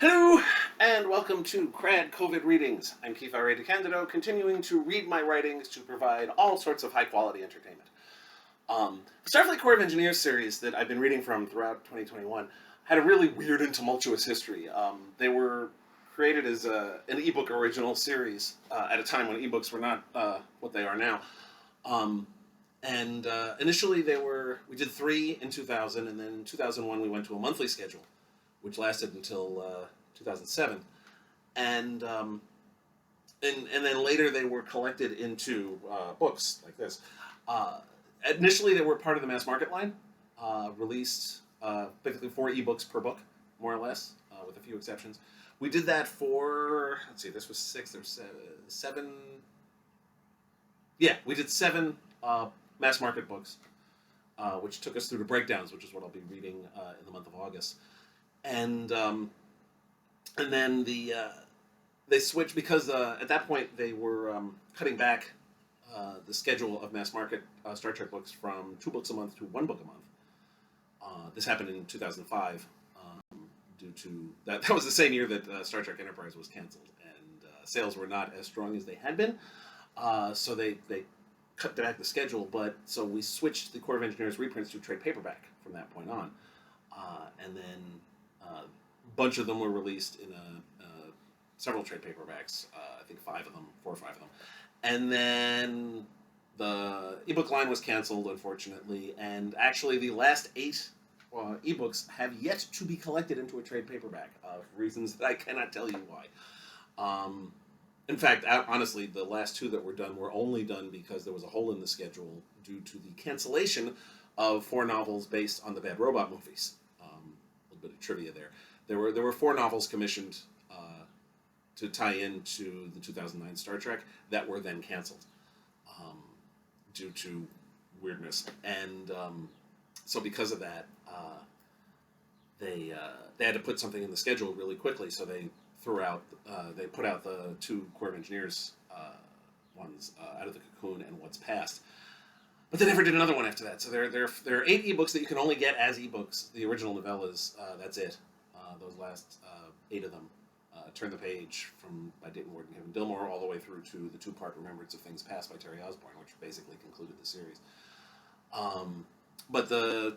Hello, and welcome to KRAD COVID Readings. I'm Keith R.A. DeCandido, continuing to read my writings to provide all sorts of high-quality entertainment. The Starfleet Corps of Engineers series that I've been reading from throughout 2021 had a really weird and tumultuous history. They were created as an ebook original series at a time when ebooks were not what they are now. Initially we did 3 in 2000, and then in 2001 we went to a monthly schedule, which lasted until 2007, and then later they were collected into books like this. Initially, they were part of the mass market line, released basically 4 ebooks per book, more or less, with a few exceptions. We did that for, let's see, this was 6 or 7. Yeah, we did 7 mass market books, which took us through to breakdowns, which is what I'll be reading in the month of August. And then they switched because at that point they were cutting back the schedule of mass market Star Trek books from 2 books a month to 1 book a month. This happened in 2005 due to that was the same year that Star Trek Enterprise was canceled, and sales were not as strong as they had been. So they cut back the schedule, but so we switched the Corps of Engineers reprints to trade paperback from that point on, and then a bunch of them were released in several trade paperbacks. I think 4 or 5 of them, and then the ebook line was canceled, unfortunately. And actually, the last 8 ebooks have yet to be collected into a trade paperback for reasons that I cannot tell you why. In fact, honestly, the last 2 that were done were only done because there was a hole in the schedule due to the cancellation of 4 novels based on the Bad Robot movies. A little bit of trivia there. There were 4 novels commissioned to tie into the 2009 Star Trek that were then canceled due to weirdness, and so because of that, they had to put something in the schedule really quickly. So they put out the 2 Corps of Engineers ones, Out of the Cocoon and What's Past. But they never did another one after that. So there are 8 ebooks that you can only get as ebooks. The original novellas, that's it. Those last 8 of them, Turn the Page by Dayton Ward and Kevin Dillmore, all the way through to the 2-part Remembrance of Things Past by Terry Osborne, which basically concluded the series. But the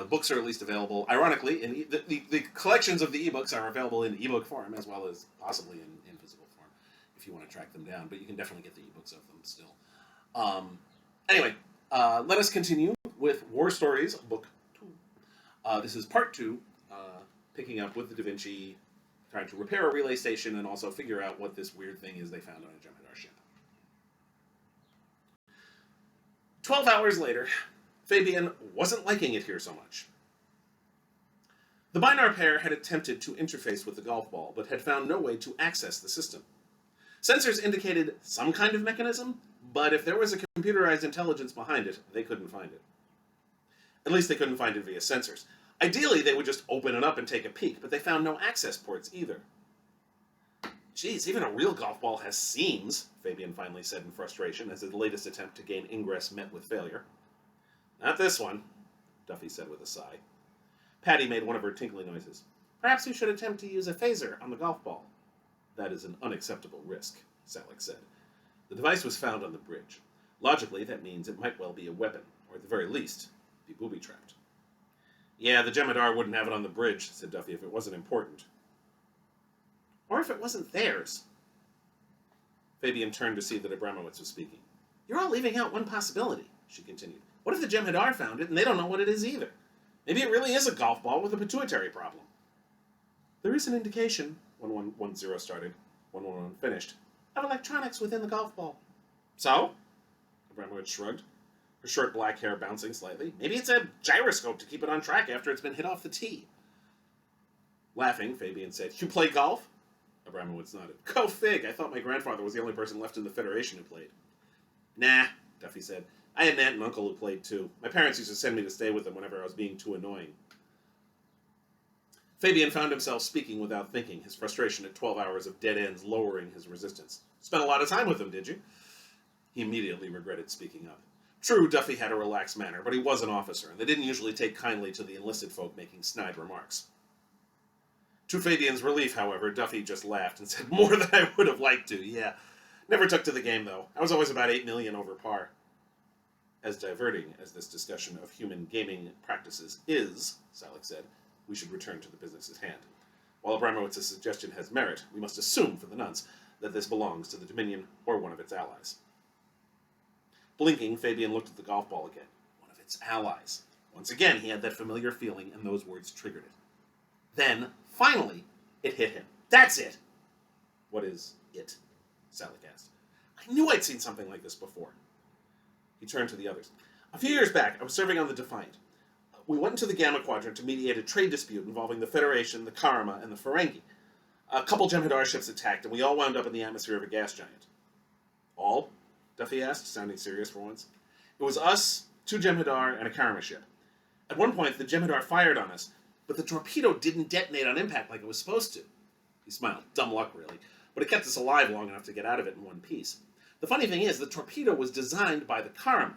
books are at least available. Ironically, in the collections of the ebooks are available in ebook form as well as possibly in physical form if you want to track them down. But you can definitely get the ebooks of them still. Anyway, let us continue with War Stories, Book 2. This is Part 2, picking up with the Da Vinci, trying to repair a relay station and also figure out what this weird thing is they found on a Jem'Hadar ship. 12 hours later, Fabian wasn't liking it here so much. The Binar pair had attempted to interface with the golf ball, but had found no way to access the system. Sensors indicated some kind of mechanism, but if there was a computerized intelligence behind it, they couldn't find it. At least they couldn't find it via sensors. Ideally, they would just open it up and take a peek, but they found no access ports either. Geez, even a real golf ball has seams, Fabian finally said in frustration as his latest attempt to gain ingress met with failure. Not this one, Duffy said with a sigh. Patty made one of her tinkling noises. Perhaps we should attempt to use a phaser on the golf ball. That is an unacceptable risk, Salek said. The device was found on the bridge. Logically, that means it might well be a weapon, or at the very least, be booby-trapped. Yeah, the Jem'Hadar wouldn't have it on the bridge, said Duffy, if it wasn't important. Or if it wasn't theirs. Fabian turned to see that Abramowitz was speaking. You're all leaving out one possibility, she continued. What if the Jem'Hadar found it and they don't know what it is either? Maybe it really is a golf ball with a pituitary problem. There is an indication, 1110 started, 111 finished, of electronics within the golf ball. So? Abramowitz shrugged, her short black hair bouncing slightly. Maybe it's a gyroscope to keep it on track after it's been hit off the tee. Laughing, Fabian said, You play golf? Abramowitz nodded. Go fig! I thought my grandfather was the only person left in the Federation who played. Nah, Duffy said. I had an aunt and uncle who played too. My parents used to send me to stay with them whenever I was being too annoying. Fabian found himself speaking without thinking, his frustration at 12 hours of dead ends lowering his resistance. Spent a lot of time with them, did you? He immediately regretted speaking up. True, Duffy had a relaxed manner, but he was an officer, and they didn't usually take kindly to the enlisted folk making snide remarks. To Fabian's relief, however, Duffy just laughed and said, "More than I would have liked to, yeah. Never took to the game, though. I was always about 8 million over par." As diverting as this discussion of human gaming practices is, Salek said, we should return to the business at hand. While Abramowitz's suggestion has merit, we must assume, for the nonce, that this belongs to the Dominion or one of its allies. Blinking, Fabian looked at the golf ball again. One of its allies. Once again, he had that familiar feeling, and those words triggered it. Then, finally, it hit him. That's it! What is it? Salek asked. I knew I'd seen something like this before. He turned to the others. A few years back, I was serving on the Defiant. We went into the Gamma Quadrant to mediate a trade dispute involving the Federation, the Karma, and the Ferengi. A couple Jem'Hadar ships attacked, and we all wound up in the atmosphere of a gas giant. All? Duffy asked, sounding serious for once. It was us, 2 Jem'Hadar, and a Karma ship. At one point, the Jem'Hadar fired on us, but the torpedo didn't detonate on impact like it was supposed to. He smiled. Dumb luck, really. But it kept us alive long enough to get out of it in one piece. The funny thing is, the torpedo was designed by the Karma.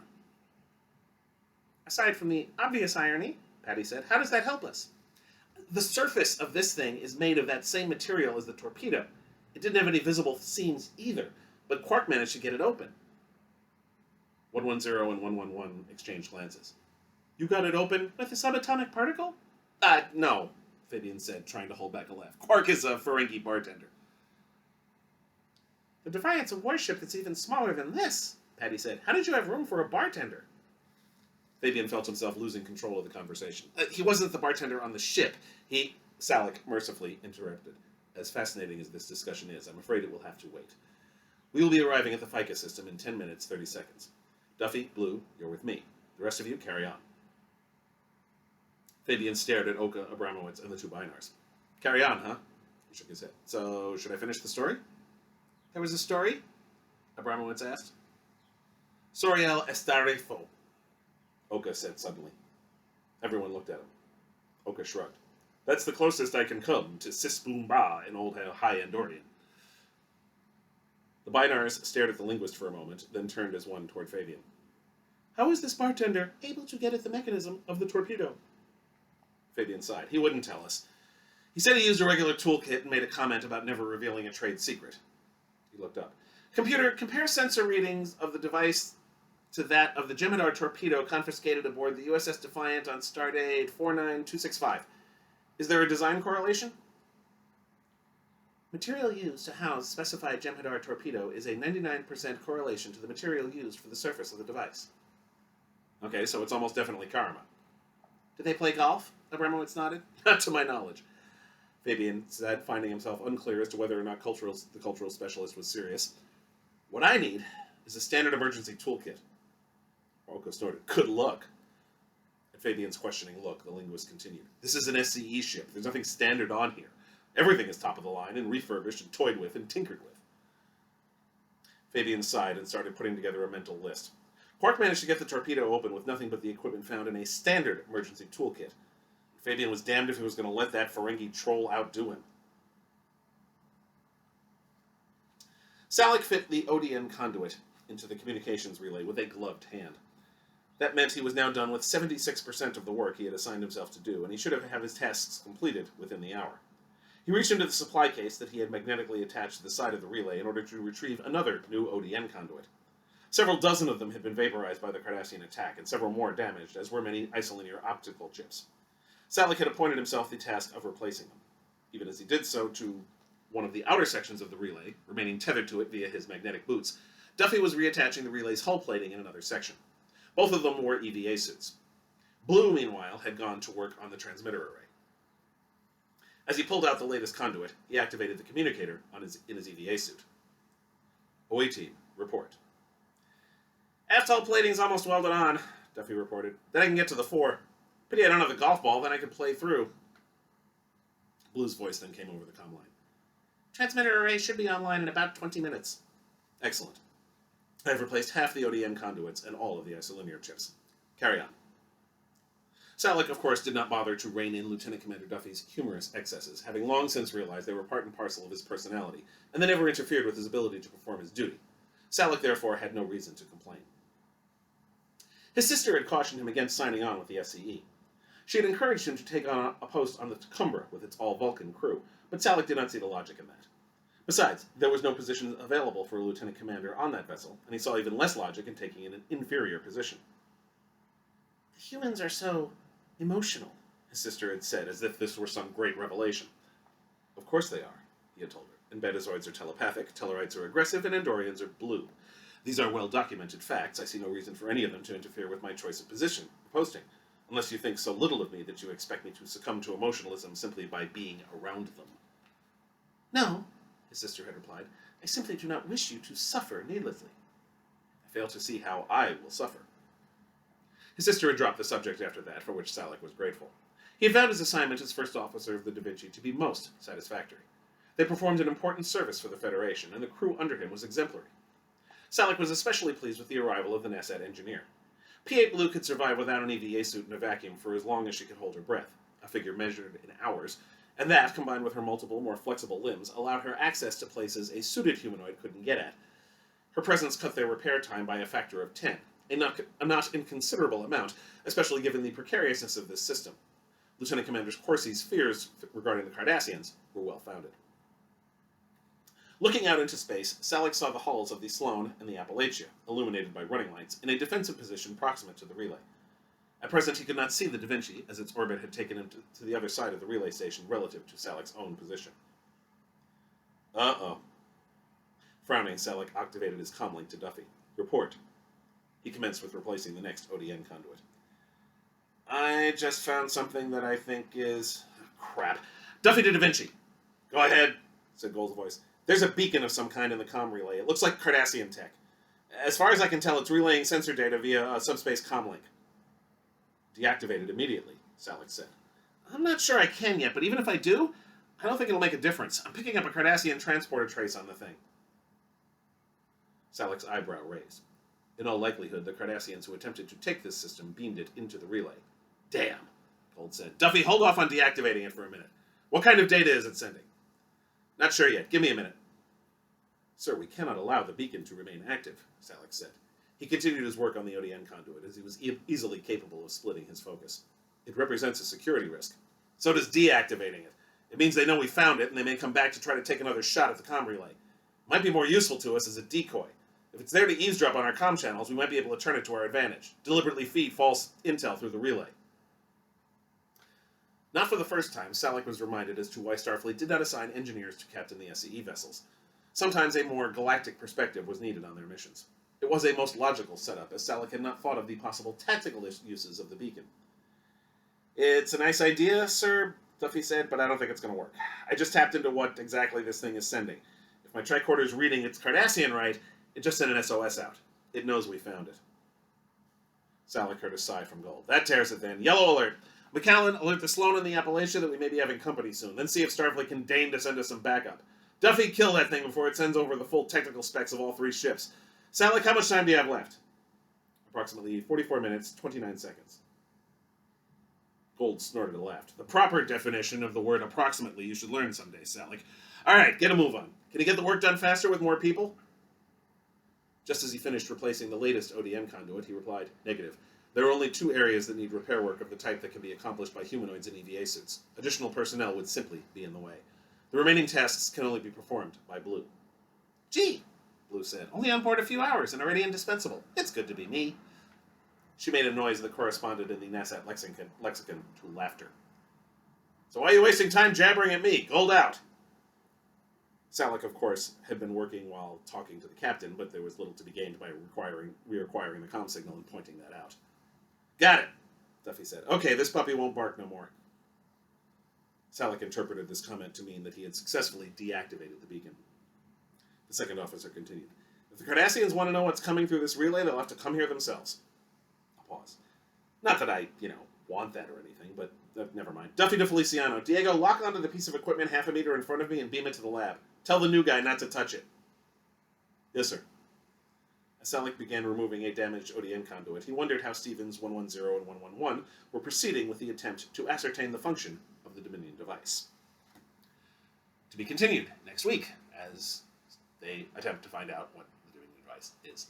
Aside from the obvious irony, Patty said, how does that help us? The surface of this thing is made of that same material as the torpedo. It didn't have any visible seams either, but Quark managed to get it open. 110 and 111 exchanged glances. You got it open with a subatomic particle? No, Fabian said, trying to hold back a laugh. Quark is a Ferengi bartender. The Defiant's a warship that's even smaller than this, Patty said. How did you have room for a bartender? Fabian felt himself losing control of the conversation. He wasn't the bartender on the ship. Salek mercifully interrupted. As fascinating as this discussion is, I'm afraid it will have to wait. We will be arriving at the FICA system in 10 minutes, 30 seconds. Duffy, Blue, you're with me. The rest of you, carry on. Fabian stared at Oka, Abramowitz, and the 2 Binars. Carry on, huh? He shook his head. So, should I finish the story? There was a story? Abramowitz asked. Soriel estarefo, Oka said suddenly. Everyone looked at him. Oka shrugged. That's the closest I can come to Sisboom-Ba in old High Andorian. The Binars stared at the linguist for a moment, then turned as one toward Fabian. How is this bartender able to get at the mechanism of the torpedo? Fabian sighed. He wouldn't tell us. He said he used a regular toolkit and made a comment about never revealing a trade secret. He looked up. Computer, compare sensor readings of the device to that of the Jem'Hadar torpedo confiscated aboard the U.S.S. Defiant on stardate 49265. Is there a design correlation? Material used to house specified Jem'Hadar torpedo is a 99% correlation to the material used for the surface of the device. Okay, so it's almost definitely Karma. Do they play golf? Abramowitz nodded. Not to my knowledge. Fabian said, finding himself unclear as to whether or not the cultural specialist was serious. What I need is a standard emergency toolkit. Oka snorted. Good luck. At Fabian's questioning look, the linguist continued. This is an S.C.E. ship. There's nothing standard on here. Everything is top of the line and refurbished and toyed with and tinkered with. Fabian sighed and started putting together a mental list. Quark managed to get the torpedo open with nothing but the equipment found in a standard emergency toolkit. Fabian was damned if he was going to let that Ferengi troll outdo him. Salek fit the ODN conduit into the communications relay with a gloved hand. That meant he was now done with 76% of the work he had assigned himself to do, and he should have his tasks completed within the hour. He reached into the supply case that he had magnetically attached to the side of the relay in order to retrieve another new ODN conduit. Several dozen of them had been vaporized by the Cardassian attack, and several more damaged, as were many isolinear optical chips. Salek had appointed himself the task of replacing them. Even as he did so to one of the outer sections of the relay, remaining tethered to it via his magnetic boots, Duffy was reattaching the relay's hull plating in another section. Both of them wore EVA suits. Blue, meanwhile, had gone to work on the transmitter array. As he pulled out the latest conduit, he activated the communicator in his EVA suit. OA team, report. Aft hull plating's almost welded on, Duffy reported. Then I can get to the fore. Pity I don't have the golf ball, then I could play through. Blue's voice then came over the comm line. Transmitter array should be online in about 20 minutes. Excellent. I have replaced half the ODN conduits and all of the isolinear chips. Carry on. Salek, of course, did not bother to rein in Lieutenant Commander Duffy's humorous excesses, having long since realized they were part and parcel of his personality, and they never interfered with his ability to perform his duty. Salek, therefore, had no reason to complain. His sister had cautioned him against signing on with the S.C.E. She had encouraged him to take on a post on the Tacumba with its all-Vulcan crew, but Salek did not see the logic in that. Besides, there was no position available for a lieutenant commander on that vessel, and he saw even less logic in taking an inferior position. The humans are so emotional, his sister had said, as if this were some great revelation. Of course they are, he had told her. And Betazoids are telepathic, Tellarites are aggressive, and Andorians are blue. These are well-documented facts. I see no reason for any of them to interfere with my choice of position or posting, unless you think so little of me that you expect me to succumb to emotionalism simply by being around them. No, his sister had replied. I simply do not wish you to suffer needlessly. I fail to see how I will suffer. His sister had dropped the subject after that, for which Salek was grateful. He had found his assignment as first officer of the Da Vinci to be most satisfactory. They performed an important service for the Federation, and the crew under him was exemplary. Salek was especially pleased with the arrival of the NASA engineer. P-8 Blue could survive without an EVA suit in a vacuum for as long as she could hold her breath, a figure measured in hours, and that, combined with her multiple, more flexible limbs, allowed her access to places a suited humanoid couldn't get at. Her presence cut their repair time by a factor of 10, a not inconsiderable amount, especially given the precariousness of this system. Lieutenant Commander Corsi's fears regarding the Cardassians were well-founded. Looking out into space, Salek saw the hulls of the Sloan and the Appalachia, illuminated by running lights, in a defensive position proximate to the relay. At present, he could not see the Da Vinci, as its orbit had taken him to the other side of the relay station relative to Salek's own position. Uh-oh. Frowning, Salek activated his comlink to Duffy. Report. He commenced with replacing the next ODN conduit. I just found something that I think is... crap. Duffy to Da Vinci. Go ahead, said Gold's voice. There's a beacon of some kind in the comm relay. It looks like Cardassian tech. As far as I can tell, it's relaying sensor data via a subspace comlink. Deactivate it immediately, Salek said. I'm not sure I can yet, but even if I do, I don't think it'll make a difference. I'm picking up a Cardassian transporter trace on the thing. Salek's eyebrow raised. In all likelihood, the Cardassians who attempted to take this system beamed it into the relay. Damn, Gold said. Duffy, hold off on deactivating it for a minute. What kind of data is it sending? Not sure yet. Give me a minute. Sir, we cannot allow the beacon to remain active, Salek said. He continued his work on the ODN conduit, as he was easily capable of splitting his focus. It represents a security risk. So does deactivating it. It means they know we found it, and they may come back to try to take another shot at the comm relay. It might be more useful to us as a decoy. If it's there to eavesdrop on our comm channels, we might be able to turn it to our advantage. Deliberately feed false intel through the relay. Not for the first time, Salek was reminded as to why Starfleet did not assign engineers to captain the S.C.E. vessels. Sometimes a more galactic perspective was needed on their missions. It was a most logical setup, as Salek had not thought of the possible tactical uses of the beacon. It's a nice idea, sir, Duffy said, but I don't think it's going to work. I just tapped into what exactly this thing is sending. If my tricorder's reading its Cardassian right, it just sent an SOS out. It knows we found it. Salek heard a sigh from Gold. That tears it then. Yellow alert. McCallan, alert the Sloan and the Appalachia that we may be having company soon. Then see if Starfleet can deign to send us some backup. Duffy, kill that thing before it sends over the full technical specs of all three ships. Salek, how much time do you have left? Approximately 44 minutes, 29 seconds. Gold snorted and laughed. The proper definition of the word approximately you should learn someday, Salek. All right, get a move on. Can you get the work done faster with more people? Just as he finished replacing the latest ODM conduit, he replied, negative. There are only 2 areas that need repair work of the type that can be accomplished by humanoids in EVA suits. Additional personnel would simply be in the way. The remaining tasks can only be performed by Blue. Gee, Blue said, only on board a few hours and already indispensable. It's good to be me. She made a noise that corresponded in the NASA lexicon to laughter. So why are you wasting time jabbering at me? Gold out. Salek, of course, had been working while talking to the captain, but there was little to be gained by reacquiring the comm signal and pointing that out. Got it, Duffy said. Okay, this puppy won't bark no more. Salek interpreted this comment to mean that he had successfully deactivated the beacon. The second officer continued. If the Cardassians want to know what's coming through this relay, they'll have to come here themselves. I'll pause. Not that I, want that or anything, but never mind. Duffy to Feliciano. Diego, lock onto the piece of equipment half a meter in front of me and beam it to the lab. Tell the new guy not to touch it. Yes, sir. As Salek began removing a damaged ODN conduit, he wondered how Stevens 110 and 111 were proceeding with the attempt to ascertain the function of the Dominion device. To be continued next week, as they attempt to find out what the Dominion device is.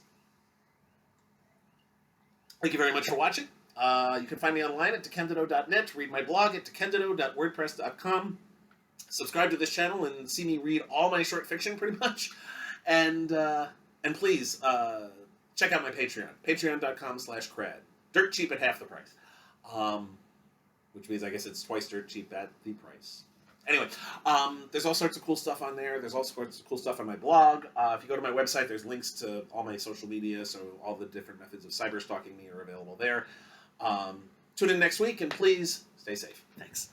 Thank you very much for watching. You can find me online at DeCandido.net, read my blog at DeCandido.wordpress.com, subscribe to this channel and see me read all my short fiction, pretty much. And please, check out my Patreon, patreon.com/KRAD. Dirt cheap at half the price. Which means I guess it's twice dirt cheap at the price. Anyway, there's all sorts of cool stuff on there. There's all sorts of cool stuff on my blog. If you go to my website, there's links to all my social media, so all the different methods of cyber stalking me are available there. Tune in next week, and please stay safe. Thanks.